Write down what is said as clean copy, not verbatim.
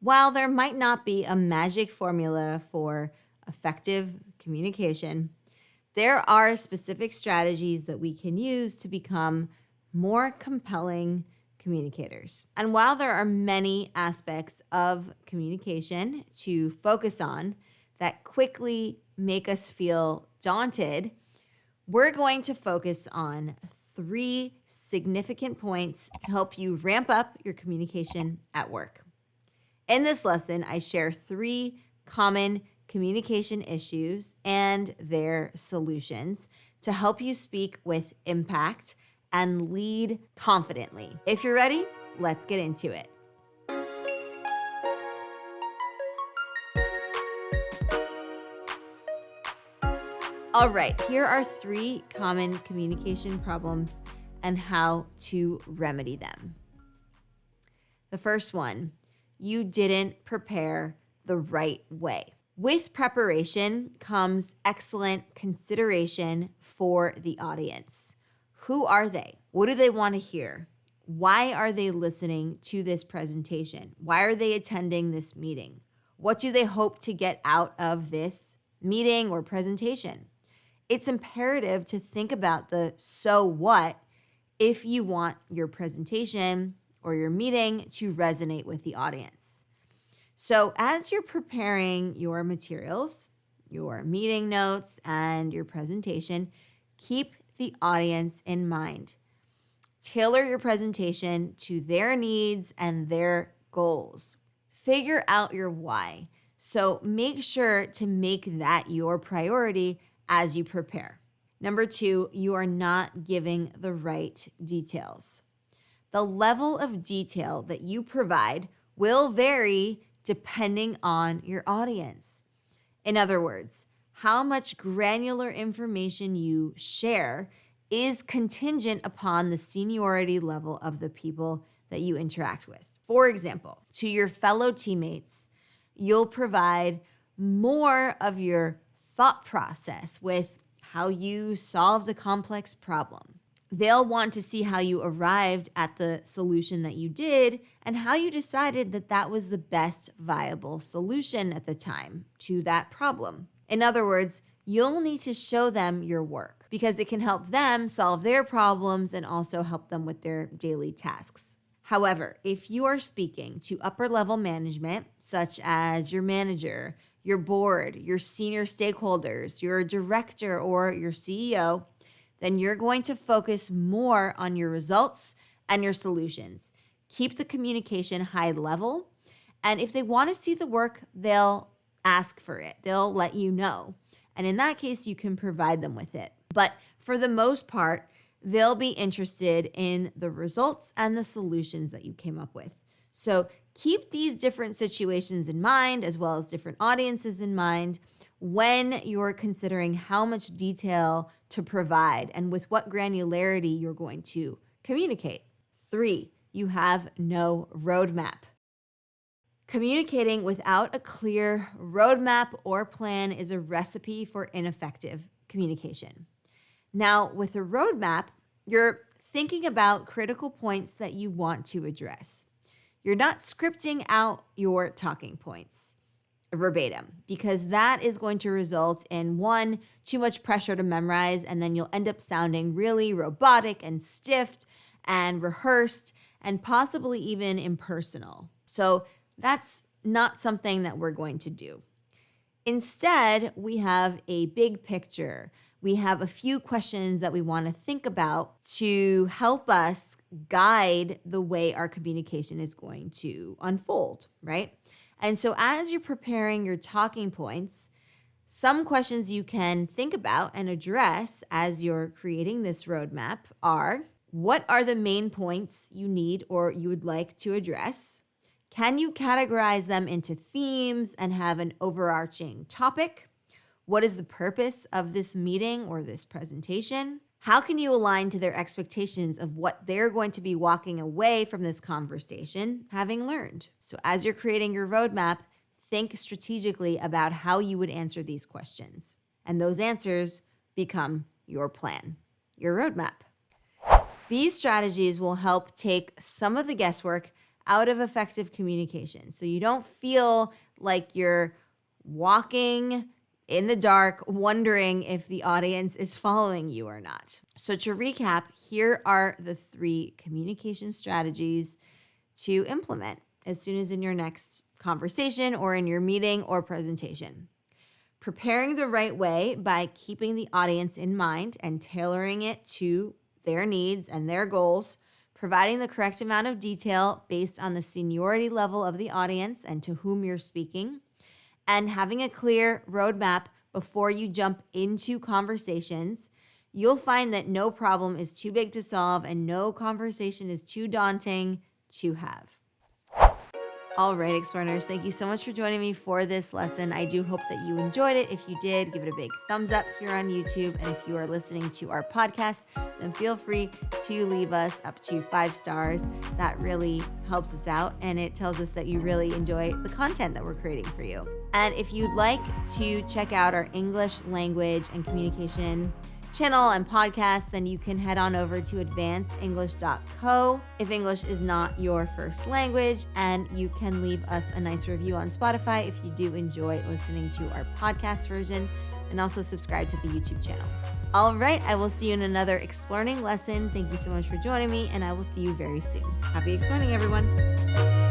While there might not be a magic formula for effective communication, there are specific strategies that we can use to become more compelling communicators. And while there are many aspects of communication to focus on that quickly make us feel daunted, we're going to focus on 3 significant points to help you ramp up your communication at work. In this lesson, I share 3 common communication issues and their solutions to help you speak with impact and lead confidently. If you're ready, let's get into it. All right, here are 3 common communication problems and how to remedy them. The first one, you didn't prepare the right way. With preparation comes excellent consideration for the audience. Who are they? What do they want to hear? Why are they listening to this presentation? Why are they attending this meeting? What do they hope to get out of this meeting or presentation? It's imperative to think about the so what if you want your presentation or your meeting to resonate with the audience. So as you're preparing your materials, your meeting notes, and your presentation, keep the audience in mind. Tailor your presentation to their needs and their goals. Figure out your why. So make sure to make that your priority as you prepare. Number 2, you are not giving the right details. The level of detail that you provide will vary depending on your audience. In other words, how much granular information you share is contingent upon the seniority level of the people that you interact with. For example, to your fellow teammates, you'll provide more of your thought process with how you solved a complex problem. They'll want to see how you arrived at the solution that you did and how you decided that that was the best viable solution at the time to that problem. In other words, you'll need to show them your work because it can help them solve their problems and also help them with their daily tasks. However, if you are speaking to upper level management, such as your manager, your board, your senior stakeholders, your director, or your CEO, then you're going to focus more on your results and your solutions. Keep the communication high level, and if they want to see the work, they'll ask for it. They'll let you know. And in that case, you can provide them with it. But for the most part, they'll be interested in the results and the solutions that you came up with. So keep these different situations in mind, as well as different audiences in mind, when you're considering how much detail to provide and with what granularity you're going to communicate. 3, you have no roadmap. Communicating without a clear roadmap or plan is a recipe for ineffective communication. Now, with a roadmap, you're thinking about critical points that you want to address. You're not scripting out your talking points verbatim because that is going to result in 1, too much pressure to memorize, and then you'll end up sounding really robotic and stiff and rehearsed and possibly even impersonal. So that's not something that we're going to do. Instead, we have a big picture. We have a few questions that we want to think about to help us guide the way our communication is going to unfold, right? And so as you're preparing your talking points, some questions you can think about and address as you're creating this roadmap are, what are the main points you need or you would like to address? Can you categorize them into themes and have an overarching topic? What is the purpose of this meeting or this presentation? How can you align to their expectations of what they're going to be walking away from this conversation having learned? So as you're creating your roadmap, think strategically about how you would answer these questions. And those answers become your plan, your roadmap. These strategies will help take some of the guesswork out of effective communication. So you don't feel like you're walking in the dark, wondering if the audience is following you or not. So to recap, here are the 3 communication strategies to implement as soon as in your next conversation or in your meeting or presentation. Preparing the right way by keeping the audience in mind and tailoring it to their needs and their goals. Providing the correct amount of detail based on the seniority level of the audience and to whom you're speaking. And having a clear roadmap before you jump into conversations. You'll find that no problem is too big to solve and no conversation is too daunting to have. All right, Explearners, thank you so much for joining me for this lesson. I do hope that you enjoyed it. If you did, give it a big thumbs up here on YouTube. And if you are listening to our podcast, then feel free to leave us up to 5 stars. That really helps us out, and it tells us that you really enjoy the content that we're creating for you. And if you'd like to check out our English language and communication channel and podcast, then you can head on over to advancedenglish.co if English is not your first language, and you can leave us a nice review on Spotify if you do enjoy listening to our podcast version, and also subscribe to the YouTube channel. All right, I will see you in another Explearning lesson. Thank you so much for joining me, and I will see you very soon. Happy Explearning, everyone.